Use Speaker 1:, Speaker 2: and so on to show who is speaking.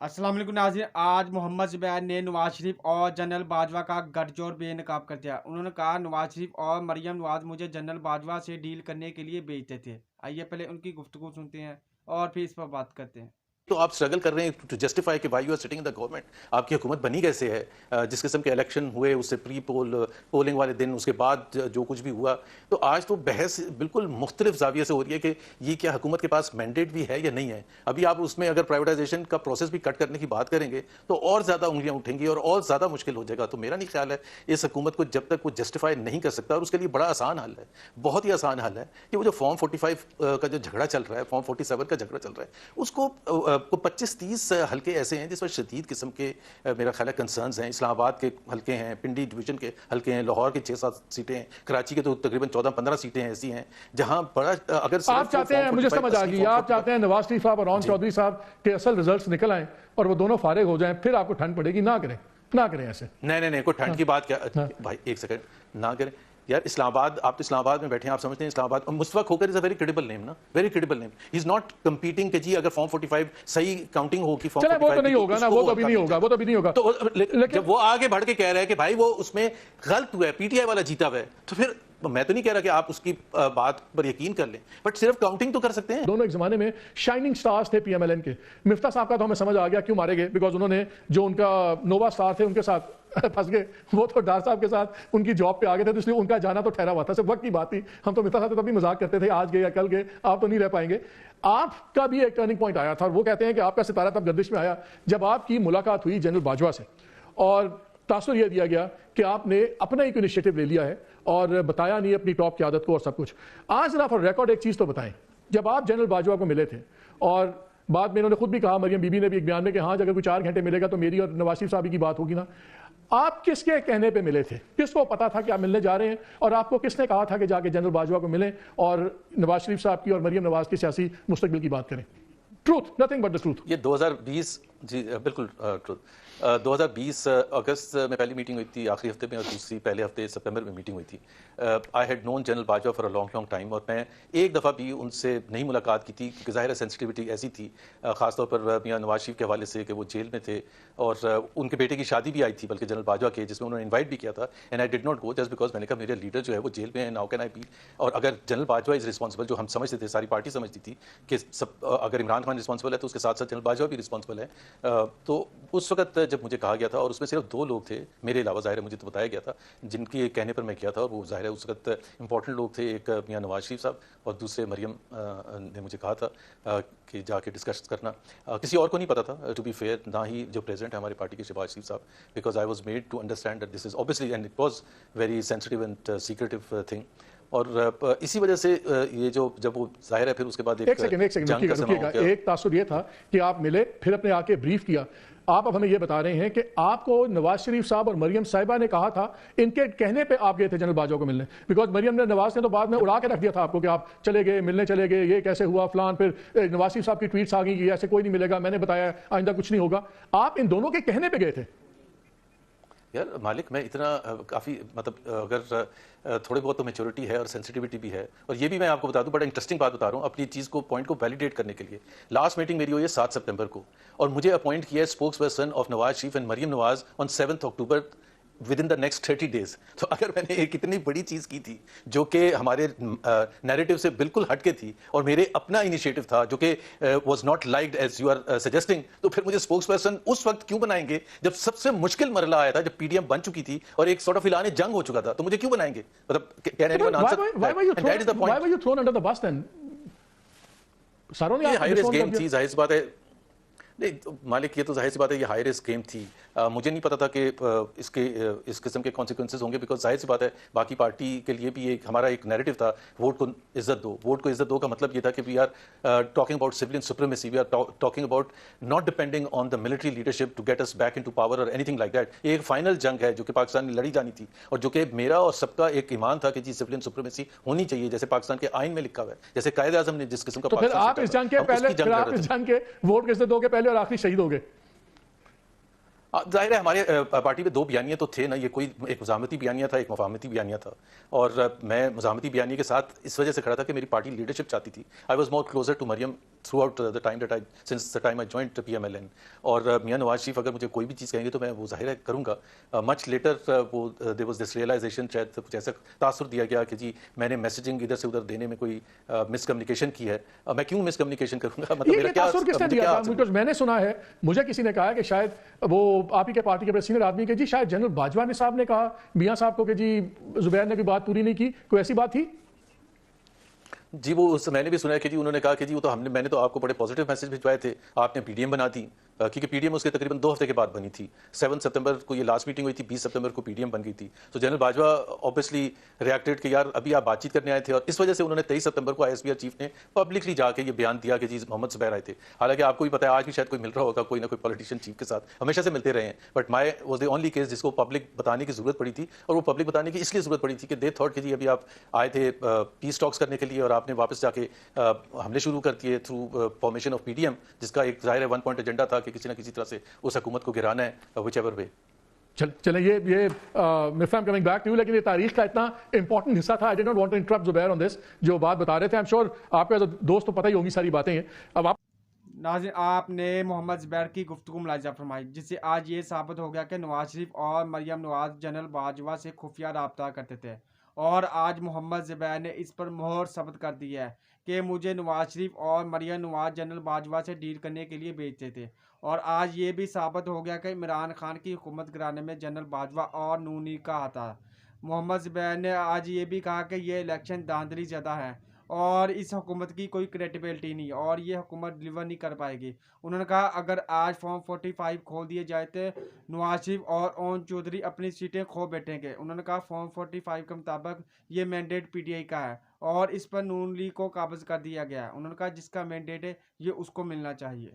Speaker 1: अस्सलाम वालेकुम नाज़रीन। आज मोहम्मद ज़ुबैर ने नवाज शरीफ और जनरल बाजवा का गठजोड़ बेनकाब कर दिया। उन्होंने कहा नवाज शरीफ और मरियम नवाज मुझे जनरल बाजवा से डील करने के लिए भेजते थे। आइए पहले उनकी गुफ्तगू सुनते हैं और फिर इस पर बात करते हैं।
Speaker 2: तो आप स्ट्रगल कर रहे हैं टू जस्टिफाई कि why you are sitting in the government. आपकी हुकूमत बनी कैसे है? जिस किस्म के इलेक्शन हुए उससे पोलिंग वाले दिन, उसके बाद जो कुछ भी हुआ, तो आज तो बहस बिल्कुल मुख्तलिफ जाविये से हो रही है कि ये क्या हुकूमत के पास मैंडेट भी है या नहीं है। अभी आप उसमें अगर प्राइवेटाइजेशन का प्रोसेस भी कट करने की बात करेंगे तो और ज़्यादा उंगलियां उठेंगी और ज़्यादा मुश्किल हो जाएगा। तो मेरा नहीं ख्याल है इस हुकूमत को जब तक वो जस्टिफाई नहीं कर सकता, और उसके लिए बड़ा आसान हल है, बहुत ही आसान हल है कि वो जो फॉर्म 45 का जो झगड़ा चल रहा है, फॉर्म 47 का झगड़ा चल रहा है, उसको 25-30 हल्के ऐसे हैं जिस पर शदीद किस्म के मेरा ख्याल है कंसर्न्स हैं। इस्लामाबाद के हल्के हैं, पिंडी डिवीजन के हल्के हैं, लाहौर की 6-7 सीटें हैं, कराची के तो तकरीबन 14-15 सीटें ऐसी हैं जहां बड़ा अगर
Speaker 3: आप चाहते हैं, मुझे समझ आ गई, आप चाहते हैं नवाज शरीफ साहब और रॉन चौधरी साहब के असल रिजल्ट्स निकल आए और वो दोनों फारिग हो जाएं, फिर आपको ठंड पड़ेगी। ना करें ऐसे।
Speaker 2: नहीं, कोई ठंड की बात क्या भाई, एक सेकंड, ना करें यार। इस्लामाबाद, आप तो इस्लामाबाद में बैठे हैं, आप समझते हैं Islamabad, Mustafa Khokhar is a very credible name ना, very credible name. He is not competing कि जी अगर फॉर्म 45 सही काउंटिंग होगी, फॉर्म 45
Speaker 3: वो तो नहीं होगा ना, वो तो अभी नहीं होगा, वो तो अभी नहीं होगा।
Speaker 2: तो जब वो आगे बढ़ के कह रहा है कि भाई वो उसमें गलत हुआ है, पीटीआई वाला जीता हुआ है, तो फिर मैं तो नहीं कह रहा कि आप उसकी बात पर यकीन कर लें, बट सिर्फ काउंटिंग तो कर सकते हैं।
Speaker 3: दोनों एक जमाने में शाइनिंग स्टार्स थे पीएमएलएन के। मिफ्ता साहब का तो हमें समझ आ गया क्यों मारे गए, बिकॉज उन्होंने जो उनका नोवा स्टार थे उनके साथ फंस गए। वो तो डार साहब के साथ उनकी जॉब पे आ गए थे, तो इसलिए उनका जाना तो ठहरा हुआ था, सिर्फ वक्त की बात थी। हम तो मिफ्ता साहब तभी मजाक करते थे, आज गए या कल गए, आप तो नहीं रह पाएंगे। आपका भी एक टर्निंग पॉइंट आया था, और वो कहते हैं कि आपका सितारा तब गर्दिश में आया जब आपकी मुलाकात हुई जनरल बाजवा से, और तासुर यह दिया गया कि आपने अपना एक इनिशिएटिव ले लिया है और बताया नहीं अपनी टॉप की आदत को और सब कुछ। आज जरा फॉर रिकॉर्ड एक चीज तो बताएं, जब आप जनरल बाजवा को मिले थे, और बाद में इन्होंने खुद भी कहा, मरियम बीबी ने भी एक बयान में कि हाँ अगर कोई 4 घंटे मिलेगा तो मेरी और नवाज शरीफ साहब की बात होगी ना, आप किसके कहने पे मिले थे? किसको पता था कि आप मिलने जा रहे हैं, और आपको किसने कहा था कि जाके जनरल बाजवा को मिलें और नवाज शरीफ साहब की और मरियम नवाज की सियासी मुस्तकबिल की बात करें? Truth, nothing but the truth.
Speaker 2: ये 2020 जी बिल्कुल ट्रूथ। 2020 अगस्त में पहली मीटिंग हुई थी, आखिरी हफ्ते में, और दूसरी पहले हफ्ते सितंबर में मीटिंग हुई थी। I had known general Bajwa for a long time, और मैं एक दफ़ा भी उनसे नहीं मुलाकात की थी क्योंकि ज़ाहिर है सेंसिटिविटी ऐसी थी, ख़ासतौर पर मियां नवाज शरीफ के हवाले से कि वो जेल में थे, और उनके बेटे की शादी भी आई थी बल्कि जनरल बाजवा के, जिसमें उन्होंने इन्वाइट भी किया था, and I did not go just because मैंने कहा मेरे लीडर जो है वो जेल में है, नाउ कैन आई बी। और अगर जनरल बाजवा इज़ रिस्पॉन्सिबल, जो हम समझते थे, सारी पार्टी समझती थी कि अगर इमरान खान रिस्पॉन्सिबल है तो उसके साथ साथ जनरल बाजवा भी रिस्पॉन्सिबल है। तो उस वक्त जब मुझे कहा गया था, और उसमें सिर्फ 2 लोग थे मेरे अलावा, ज़ाहिर है मुझे तो बताया गया था, जिनके कहने पर मैं किया था, और वो ज़ाहिर है उस वक्त इंपॉर्टेंट लोग थे, एक मियां नवाज शरीफ साहब और दूसरे मरियम ने मुझे कहा था कि जाके डिस्कस करना। किसी और को नहीं पता था, टू बी फेयर, ना ही जो प्रेसिडेंट है हमारी पार्टी के शहबाज शरीफ साहब, because I was made to understand that this is obviously and it was very sensitive and secretive thing. और इसी वजह से ये जो जब वो ज़ाहिर है फिर उसके बाद
Speaker 3: एक सेकंड रुकिएगा। एक तासुर ये था कि आप मिले, फिर अपने आके ब्रीफ किया। आप अब हमें ये बता रहे हैं कि आपको नवाज शरीफ साहब और मरियम साहिबा ने कहा था, इनके कहने पे आप गए थे जनरल बाजवा को मिलने, बिकॉज मरियम ने, नवाज ने तो बाद में उड़ा के रख दिया था आपको कि आप चले गए, मिलने चले गए, ये कैसे हुआ फलान। फिर नवाज शरीफ साहब की ट्वीट्स आ गई कि ऐसे कोई नहीं मिलेगा, मैंने बताया आइंदा कुछ नहीं होगा। आप इन दोनों के कहने पे गए थे।
Speaker 2: यार मालिक, मैं इतना काफ़ी मतलब अगर थोड़े बहुत तो मेच्योरिटी है और सेंसिटिविटी भी है, और ये भी मैं आपको बता दूं, बड़ा इंटरेस्टिंग बात बता रहा हूँ अपनी चीज़ को, पॉइंट को वैलिडेट करने के लिए। लास्ट मीटिंग मेरी हुई है 7 सितंबर को, और मुझे अपॉइंट किया है spokesperson of Nawaz Sharif and Maryam Nawaz on 7 October within the next 30 days. तो अगर मैंने एक इतनी बड़ी चीज़ की थी जो कि हमारे नैरेटिव से बिल्कुल हटके थी, और मेरे अपना इनिशिएटिव था जो कि was not liked as you are suggesting, तो फिर मुझे स्पोक्स पर्सन उस वक्त क्यों बनाएंगे जब सबसे मुश्किल मरला आया था, जब पीडीएम बन चुकी थी और एक सॉर्ट ऑफ ऐलान जंग हो चुका था, तो मुझे क्यों बनाएंगे? मतलब can anyone answer?
Speaker 3: Why were you thrown under the bus then? सारों ने
Speaker 2: हाई रिस्क गेम थी, जाहिर सी बात है। नहीं मालिक, ये तो जाहिर सी बात है ये हाई रिस्क गेम थी। मुझे नहीं पता था कि इस किस्म के कॉन्सिक्वेंसेज होंगे, बिकॉज जाहिर सी बात है बाकी पार्टी के लिए भी एक हमारा एक नैरेटिव था, वोट को इज्जत दो। वोट को इज्जत दो का मतलब ये था कि we are talking about civilian supremacy, we are talking about not depending on the military leadership to get us back into power और एनीथिंग लाइक दैट। ये एक फाइनल जंग है जो कि पाकिस्तान में लड़ी जानी थी, और जो कि मेरा और सबका एक ईमान था कि जी सिविलियन सुप्रीमेसी होनी चाहिए, जैसे पाकिस्तान के आइन में लिखा हुआ है, जैसे कायदे आज़म ने जिस किस्म का।
Speaker 3: तो फिर आप इस जंग के पहले, फिर आप इस जंग के वोट किससे दोगे पहले और आखिरी शहीद होगे?
Speaker 2: जाहिर है हमारे पार्टी में 2 बयानिया तो थे ना, ये कोई एक मज़ामती बयानिया था, एक मुफाहमती बयानिया था, और मैं मज़ामती बयानिया के साथ इस वजह से खड़ा था कि मेरी पार्टी लीडरशिप चाहती थी। I was more closer to Maryam throughout the time that since the time I joined PMLN. اور میاں نواز شریف اگر مجھے کوئی بھی چیز کہیں گے تو میں وہ ظاہر ہے کروں گا. مچ لیٹر وہ دیر واز دس ریئلائزیشن، شاید کچھ ایسا تاثر دیا گیا کہ جی میں نے میسیجنگ ادھر سے ادھر دینے میں کوئی مس کمیونیکیشن کی ہے. میں کیوں مس کمیونیکیشن کروں گا؟ مطلب میرا
Speaker 3: یہ
Speaker 2: کیا
Speaker 3: تاثر کس نے دیا تھا؟ Because میں نے سنا ہے، مجھے کسی نے کہا کہ شاید وہ آپ ہی کے پارٹی کے سینئر آدمی کہ جی شاید جنرل باجوہ صاحب نے کہا میاں صاحب کو کہ جی زبیر نے بھی بات پوری نہیں کی، کوئی ایسی بات تھی؟
Speaker 2: جی وہ میں نے بھی سنا ہے کہ جی انہوں نے کہا کہ جی وہ تو میں نے تو آپ کو بڑے پازیٹیو میسج بھجوائے تھے، آپ نے PDM بنا دی، کیونکہ PDM اس کے تقریباً 2 ہفتے کے بعد بنی تھی. 7 سپتمبر کو یہ لاسٹ میٹنگ ہوئی تھی، 20 سپتمبر کو PDM بن گئی تھی. تو جنرل باجوہ آبویسلی ریئیکٹڈ کہ یار ابھی آپ بات چیت کرنے آئے تھے، اور اس وجہ سے انہوں نے 23 سپتمبر کو ISPR چیف نے پبلکلی جا کے یہ بیان دیا کہ جی محمد زبیر آئے تھے. حالانکہ آپ کو بھی پتا ہے آج بھی شاید کوئی مل رہا ہوگا، کوئی نہ کوئی پولیٹیشین چیف کے ساتھ ہمیشہ سے ملتے رہے ہیں، but my was the only case جس کو پبلک بتانے کی ضرورت پڑی تھی. اور وہ پبلک بتانے کی اس لیے ضرورت پڑی تھی کہ دے تھاٹ کہ جی ابھی آپ آئے تھے پیس ٹاکس کرنے کے لیے، اور آپ نے واپس جا کے حملے شروع کر دیے تھرو فارمیشن آف PDM، جس کا ایک ظاہر ہے 1 پوائنٹ ایجنڈا تھا کہ کسی نہ کسی طرح سے اس حکومت کو گرانا ہے وچ ایور وے.
Speaker 3: چلیں یہ Miftah coming back to you, لیکن یہ تاریخ کا اتنا امپورٹنٹ حصہ تھا. I did not want to interrupt Zubair on this, جو بات بتا رہے تھے. آئی ایم شیور آپ کا دوست تو پتہ ہی ہوگی ساری باتیں ہیں. اب آپ
Speaker 1: ناظرین، آپ نے محمد زبیر کی گفتگو ملاحظہ فرمائی، جس سے آج یہ ثابت ہو گیا کہ نواز شریف اور مریم نواز جنرل باجوہ سے خفیہ رابطہ کرتے تھے، اور آج محمد زبیر نے اس پر مہر ثبت کر دی ہے کہ مجھے نواز شریف اور مریم نواز جنرل باجوہ سے ڈیل کرنے کے لیے بھیجتے تھے. اور آج یہ بھی ثابت ہو گیا کہ عمران خان کی حکومت گرانے میں جنرل باجوہ اور نونی کا ہاتھ تھا. محمد زبیر نے آج یہ بھی کہا کہ یہ الیکشن دھاندلی زیادہ ہے اور اس حکومت کی کوئی کریڈیبلٹی نہیں، اور یہ حکومت ڈلیور نہیں کر پائے گی. انہوں نے کہا اگر آج فارم 45 کھول دیے جائے تو نواز شریف اور اون چودھری اپنی سیٹیں کھو بیٹھیں گے. انہوں نے کہا فارم 45 کے مطابق یہ مینڈیٹ PTI کا ہے اور اس پر نون لیگ کو قابض کر دیا گیا ہے. انہوں نے کہا جس کا مینڈیٹ ہے یہ اس کو ملنا چاہیے.